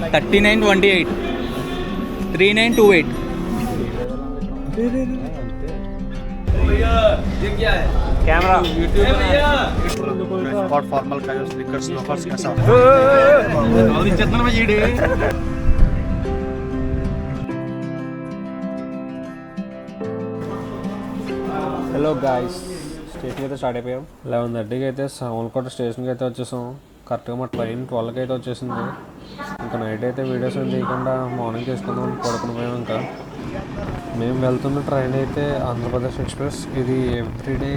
3928 3928. Camera spot formal का जो sneakers loafers कैसा హలో గాయస్, స్టేషన్కి అయితే స్టార్ట్ అయిపోయాం. 11:30కి అయితే సామర్లకోట స్టేషన్కి అయితే వచ్చేసాం. కరెక్ట్గా మా ట్రైన్ 12కి అయితే వచ్చేసింది. ఇంకా నైట్ అయితే వీడియోస్ ఏం తీయకుండా మార్నింగ్ చేసుకుందాం పడుకుని పోయాం. ఇంకా మేము వెళ్తున్న ట్రైన్ అయితే ఆంధ్రప్రదేశ్ ఎక్స్ప్రెస్. ఇది ఎవ్రీడే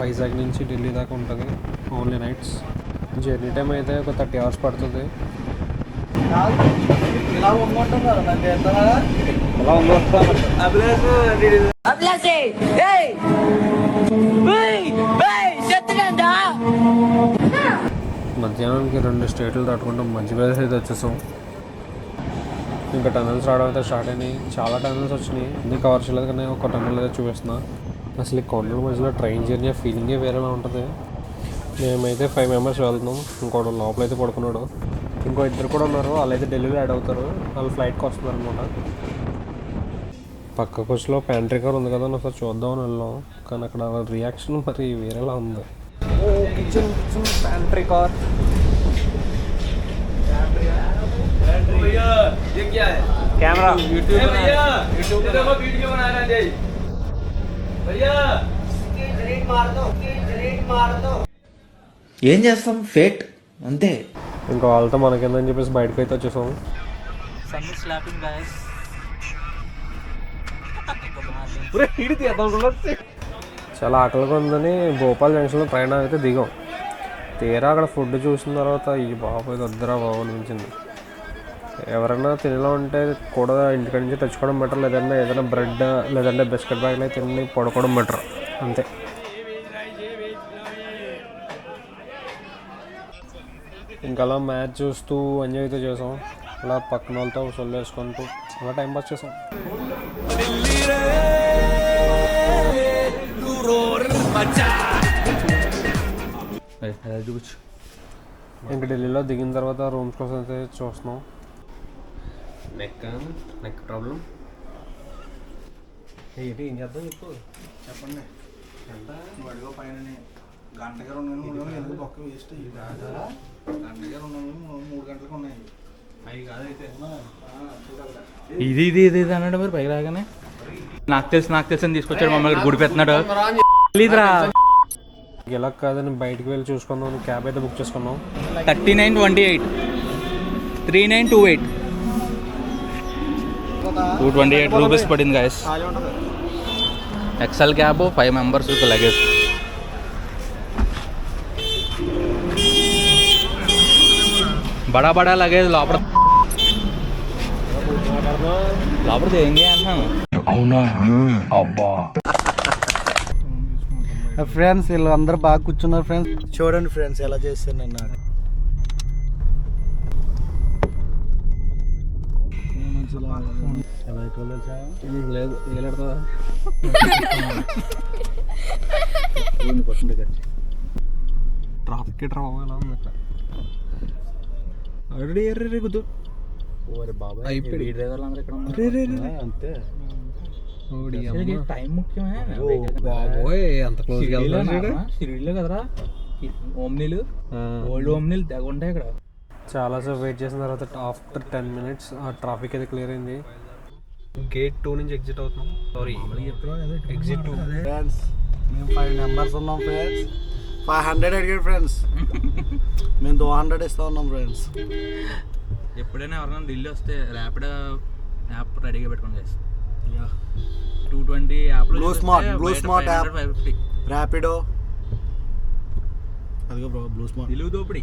వైజాగ్ నుంచి ఢిల్లీ దాకా ఉంటుంది, ఓన్లీ నైట్స్. జర్నీ టైం అయితే ఒక 30 hours పడుతుంది. మధ్యాహ్నానికి 2 స్టేట్లు దాటుకుంటాం మధ్యప్రదేశ్ అయితే వచ్చేసాం. ఇంకా టనల్స్ రావడం అయితే స్టార్ట్ అయినాయి. చాలా టనల్స్ వచ్చినాయి, అన్నీ కవర్ చేయలేదు కానీ ఒక టనల్ అయితే చూపిస్తున్నా. అసలు ఈ కొండల మధ్యలో ట్రైన్ జర్నీ ఫీలింగే వేరేలా ఉంటుంది. మేమైతే 5 members వెళ్తున్నాం. ఇంకోటి లోపలైతే పడుకున్నాడు. ఇంకో 2 కూడా ఉన్నారు, వాళ్ళైతే ఢిల్లీలో యాడ్ అవుతారు. వాళ్ళు ఫ్లైట్కి వస్తున్నారు అనమాట. పక్క కోచ్లో ప్యాంట్రీ కార్ ఉంది కదా, ఒకసారి చూద్దామని వెళ్ళాం. కానీ అక్కడ రియాక్షన్ మరి వేరేలా ఉంది. Oh kitchen pantry car. Camera YouTube video बना रहा है भैया, ఏం చేస్తాం, ఫేట్ అంతే. ఇంకా వాళ్ళతో మనకేందని చెప్పేసి బయటకు అయితే వచ్చేసాం. చాలా ఆకలిగా ఉందని భోపాల్ జంక్షన్లో ట్రైన్ అయితే దిగాం. తీరా అక్కడ ఫుడ్ చూసిన తర్వాత ఈ బాబు ఇది వద్దురా బాబు అనిపించింది. ఎవరైనా తినేలా ఉంటే కూడా ఇంటికాడ నుంచి తెచ్చుకోవడం బెటర్, లేదంటే ఏదైనా బ్రెడ్ లేదంటే బిస్కెట్ ప్యాకెట్లు తిని పడుకోవడం బెటర్, అంతే. ఇంకా అలా మ్యాచ్ చూస్తూ ఎంజాయ్ అయితే చేసాం. అలా పక్కన వాళ్ళతో సొల్లు వేసుకుంటూ అలా టైం పాస్ చేసాం. ఇంకా ఢిల్లీలో దిగిన తర్వాత రూమ్స్ కోసం అయితే చూస్తున్నాం. నెక్ ప్రాబ్లం ఏంటి, ఏం చేద్దాం చెప్పండి. ఎంత అడుగు పైన గంట దగ్గర ఉన్నాను, ఒక్క వేస్ట్ గంట దగ్గర ఉన్నాను, 3 గంటలకు ఉన్నాయి. అవి కాదైతే ఇది ఇది ఇది ఇది అన్నాడు మరి పైకి రాగానే. నాకు తెలుసు అని తీసుకొచ్చాడు, మమ్మల్ని గుడి పెడుతున్నాడు. ఇలా కాదని బయటికి వెళ్ళి చూసుకుందాం. క్యాబ్ అయితే బుక్ చేసుకున్నాం. 3928 3928 228 రూపీస్ పడింది guys. XL cab, 5 members with luggage. బడా లగేజ్ లోపల ఏంటి అంటున్నాను. అవునా అబ్బా. ఫ్రెండ్స్ వీళ్ళు అందరూ బాగా కూర్చున్నారు. ఫ్రెండ్స్ చూడండి ఫ్రెండ్స్ ఎలా చేశాను నేను. లేదు ఏలాడుతుందా ట్రాఫిక్ డ్రామా ఎలా ఉంది అక్కడ. ఆల్రెడీ ఎర్రీ కుద్దు అంతే. టైం ముఖ్యమే బాబోయ్, అంత క్లోజ్ షిరిడీలో కదరా ఓమ్నీలు, ఓల్డ్ ఓమ్నీలు తెగ ఉంటాయి ఇక్కడ. చాలాసేపు వెయిట్ చేసిన తర్వాత ఆఫ్టర్ 10 minutes ఆ ట్రాఫిక్ అయితే క్లియర్ అయింది. గేట్ 2 నుంచి ఎగ్జిట్ అవుతున్నాం. Sorry exit 2. ఫ్రెండ్స్ మేము 5 members ఉన్నాం. ఫ్రెండ్స్ 500 అడిగాడు ఫ్రెండ్స్, మేము 200 ఇస్తా ఉన్నాం. ఫ్రెండ్స్ ఎప్పుడైనా ఎవరైనా ఢిల్లీ వస్తే ర్యాపిడో యాప్ రెడీగా పెట్టుకోండి guys. 220 app, blue smart app, Rapido. అదిగో బ్రో బ్లూ స్మార్ట్ నిలువు దోపిడి.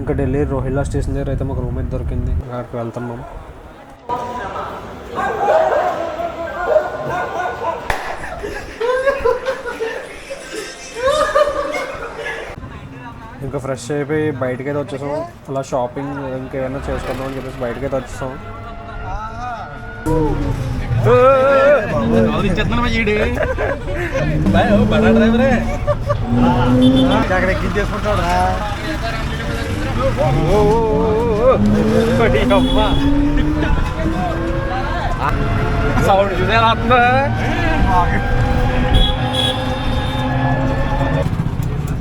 ఇంకా ఢిల్లీ రోహిల్లా స్టేషన్ దగ్గర అయితే మాకు రూమ్ అయితే దొరికింది. అక్కడికి వెళ్తున్నాం. ఇంకా ఫ్రెష్ అయిపోయి బయటకైతే వచ్చేసాం. అలా షాపింగ్ ఇంకేమైనా చేసుకుందాం అని చెప్పేసి బయటకైతే వచ్చేసాం. అక్కడ ఎక్కించేసుకుంటాడు. సౌండ్ చూసే రాత్ర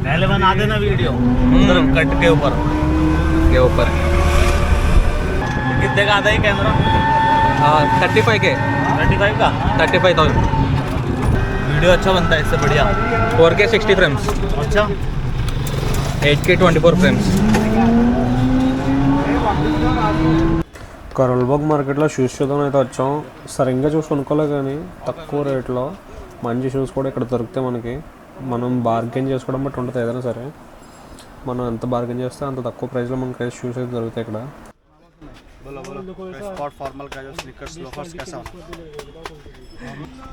पहले बना देना वीडियो कट के ऊपर कितने का आता है कैमरा 35K 35 का 35,000 वीडियो अच्छा बनता है इससे बढ़िया 4K 60 frames अच्छा 8K 24 frames కరోల్బాగ్ మార్కెట్లో షూస్ చూద్దాం అయితే వచ్చాం. సరిగ్గా చూసి కొనుక్కోలే కానీ తక్కువ రేట్లో మంచి షూస్ కూడా ఇక్కడ దొరుకుతాయి మనకి. మనం బార్గెన్ చేసుకోవడం బట్టి ఉంటుంది ఏదైనా సరే. మనం ఎంత బార్గెన్ చేస్తే అంత తక్కువ ప్రైస్లో మనకి షూస్ అయితే దొరుకుతాయి ఇక్కడ.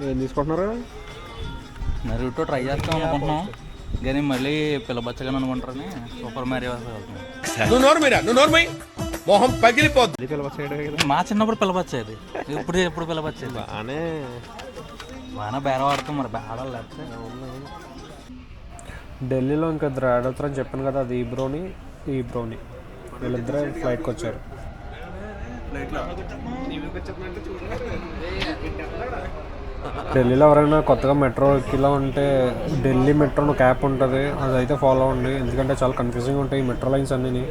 ఏం తీసుకుంటున్నారు? నరుటో ట్రై చేస్తాం అనుకుంటున్నాం కానీ మళ్ళీ పిల్లబచ్చగానే అనుకుంటారని సూపర్ మ్యారియో మొహం పగిలిపోద్ది. మా చిన్నప్పుడు పిల్లబచ్చేది ఎప్పుడు పిల్లబచ్చేది బాగా బేర వాడుతాం మరి బేడాలు లేకపోతే. ఢిల్లీలో ఇంకా ఇద్దరు యాడ్ అవుతారని చెప్పాను కదా, అది ఈ బ్రోని వీళ్ళిద్దరే ఫ్లైట్కి వచ్చారు. ఢిల్లీలో ఎవరైనా కొత్తగా మెట్రో ఎక్కిలా ఉంటే ఢిల్లీ మెట్రో యాప్ ఉంటుంది, అదైతే ఫాలో అవ్వండి. ఎందుకంటే చాలా కన్ఫ్యూజింగ్ ఉంటాయి ఈ మెట్రో లైన్స్ అన్నీ.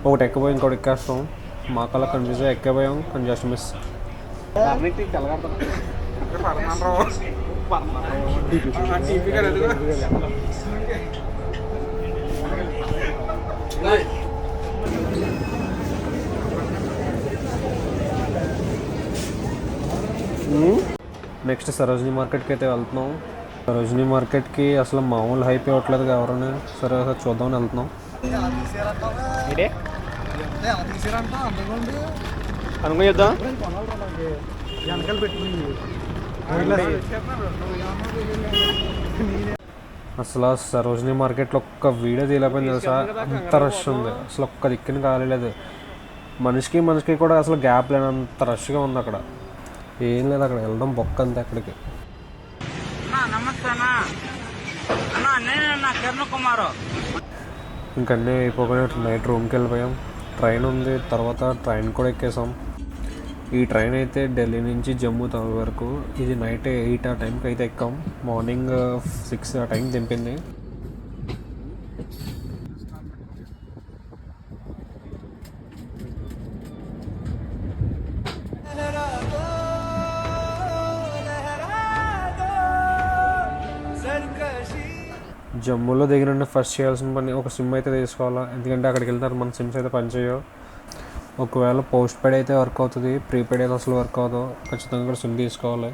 ఒకటి ఎక్కిపోయి ఇంకోటి ఎక్కేస్తాం. మాకల్లా కన్ఫ్యూజ్ ఎక్కిపోయాం కానీ జస్ట్ మిస్. నెక్స్ట్ సరోజినీ మార్కెట్కి అయితే వెళ్తున్నాం. సరోజినీ మార్కెట్కి అసలు మామూలు హైప్ ఇవ్వట్లేదు ఎవరైనా సరే చూద్దామని వెళ్తున్నాం. అనుకుందాం అసలు సరోజినీ మార్కెట్లో ఒక్క వీడియో తీయలేకపోయింది తెలుసా, అంత రష్ ఉంది. అసలు ఒక్క దిక్కుని కాలేదు. మనిషికి కూడా అసలు గ్యాప్ లేనంత రష్గా ఉంది అక్కడ. ఏం లేదు అక్కడ వెళ్ళడం బొక్క అంతే అక్కడికి. ఇంకన్నీ అయిపోయి నైట్ రూమ్కి వెళ్ళిపోయాం. ట్రైన్ ఉంది, తర్వాత ట్రైన్ కూడా ఎక్కేసాం. ఈ ట్రైన్ అయితే ఢిల్లీ నుంచి జమ్మూ తావి వరకు. ఇది నైట్ 8 ఆ టైంకి అయితే ఎక్కాం. మార్నింగ్ 6 ఆ టైం దింపింది. జమ్మూలో దిగిన ఫస్ట్ చేయాల్సిన పని ఒక సిమ్ అయితే తీసుకోవాలా, ఎందుకంటే అక్కడికి వెళ్తే మన సిమ్స్ అయితే పనిచేయవు. ఒకవేళ పోస్ట్ పెయిడ్ అయితే వర్క్ అవుతుంది, ప్రీపెయిడ్ అయితే అసలు వర్క్ అవ్వదు. ఖచ్చితంగా కూడా సిమ్ తీసుకోవాలి.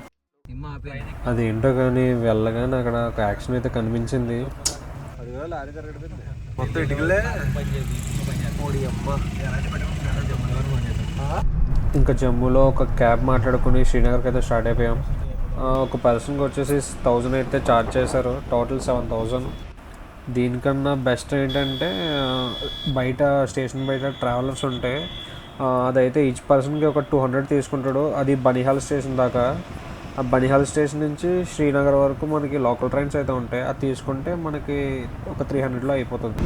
అదేంటో కానీ వెళ్ళగానే అక్కడ ఒక యాక్షన్ అయితే కనిపించింది. ఇంకా జమ్మూలో ఒక క్యాబ్ మాట్లాడుకుని శ్రీనగర్కి అయితే స్టార్ట్ అయిపోయాం. ఒక పర్సన్కి వచ్చేసి 1000 అయితే ఛార్జ్ చేశారు, టోటల్ 7000. దీనికన్నా బెస్ట్ ఏంటంటే బయట స్టేషన్ బయట ట్రావెలర్స్ ఉంటాయి, అదైతే ఈచ్ పర్సన్కి ఒక 200 తీసుకుంటాడు. అది బనిహాల్ స్టేషన్ దాకా. ఆ బనిహాల్ స్టేషన్ నుంచి శ్రీనగర్ వరకు మనకి లోకల్ ట్రైన్స్ అయితే ఉంటాయి, అది తీసుకుంటే మనకి ఒక 300లో అయిపోతుంది.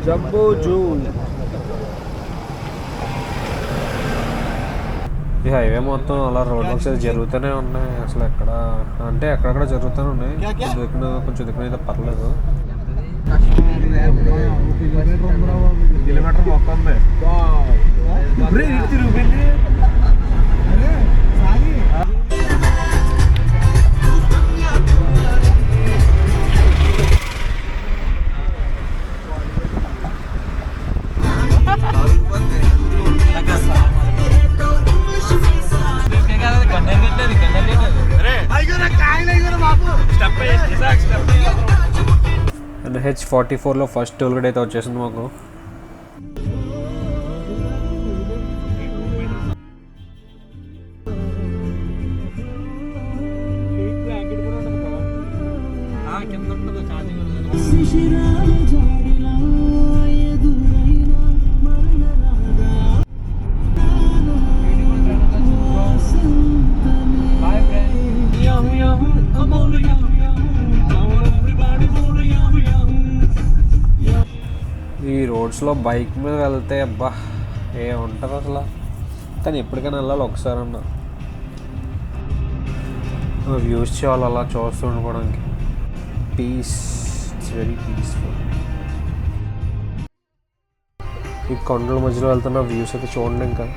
జంబో జూ ఈ హైవే మొత్తం అలా రోడ్ వర్క్స్ జరుగుతూనే ఉన్నాయి. అసలు ఎక్కడ అంటే ఎక్కడెక్కడ జరుగుతూనే ఉన్నాయి. కొంచెం దిక్కున అయితే పర్లేదు. కిలోమీటర్ మొత్తం NH44లో ఫస్ట్ టోల్ గేట్ అయితే వచ్చేసింది మాకు. ఈ రోడ్స్లో బైక్ మీద వెళ్తే అబ్బా ఉంటుంది అసలు. కానీ ఎప్పటికైనా వెళ్ళాలి ఒకసారి అన్న. వ్యూస్ చేయాలి అలా చూస్తూ ఉండిపోవడానికి. Peace, it's very peaceful. ఈ కొండల మధ్యలో వెళ్తున్న వ్యూస్ అయితే చూడండి. ఇంకా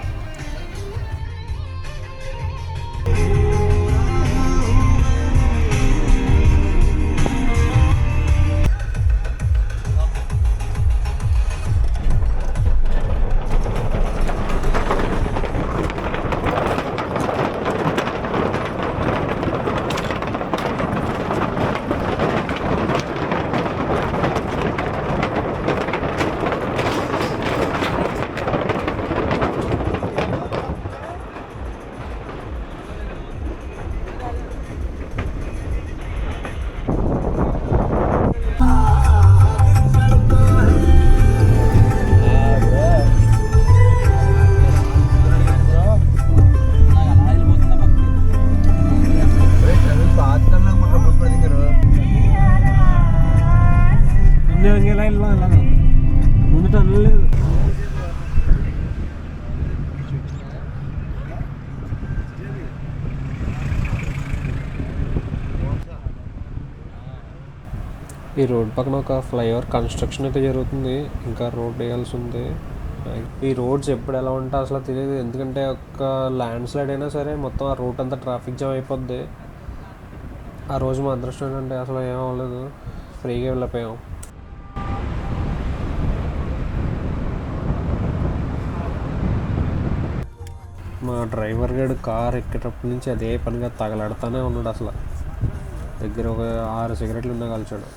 ఈ రోడ్ పక్కన ఒక ఫ్లైఓవర్ కన్స్ట్రక్షన్ అయితే జరుగుతుంది. ఇంకా రోడ్ వేయాల్సి ఉంది. ఈ రోడ్స్ ఎప్పుడు ఎలా ఉంటాయి అసలు తెలియదు. ఎందుకంటే ఒక ల్యాండ్ స్లైడ్ అయినా సరే మొత్తం ఆ రోడ్ అంతా ట్రాఫిక్ జామ్ అయిపోద్ది. ఆ రోజు మా అదృష్టం ఏంటంటే అసలు ఏం అవ్వలేదు, ఫ్రీగా వెళ్ళిపోయాం. మా డ్రైవర్ గారు కార్ ఎక్కేటప్పటి నుంచి అదే పనిగా తగలాడుతూనే ఉన్నాడు. అసలు దగ్గర ఒక 6 సిగరెట్లు ఉన్నా కలిచాడు.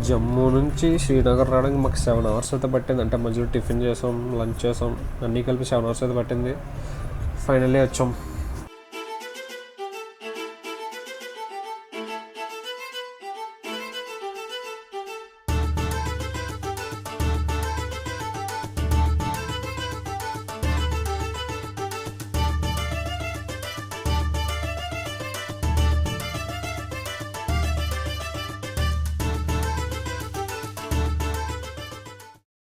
జమ్మూ నుంచి శ్రీనగర్ రావడానికి మాకు 7 అవర్స్ అయితే పట్టింది. అంటే మధ్యలో టిఫిన్ చేసాం, లంచ్ చేసాం, అన్నీ కలిపి 7 అవర్స్ అయితే పట్టింది. ఫైనల్లీ వచ్చాం.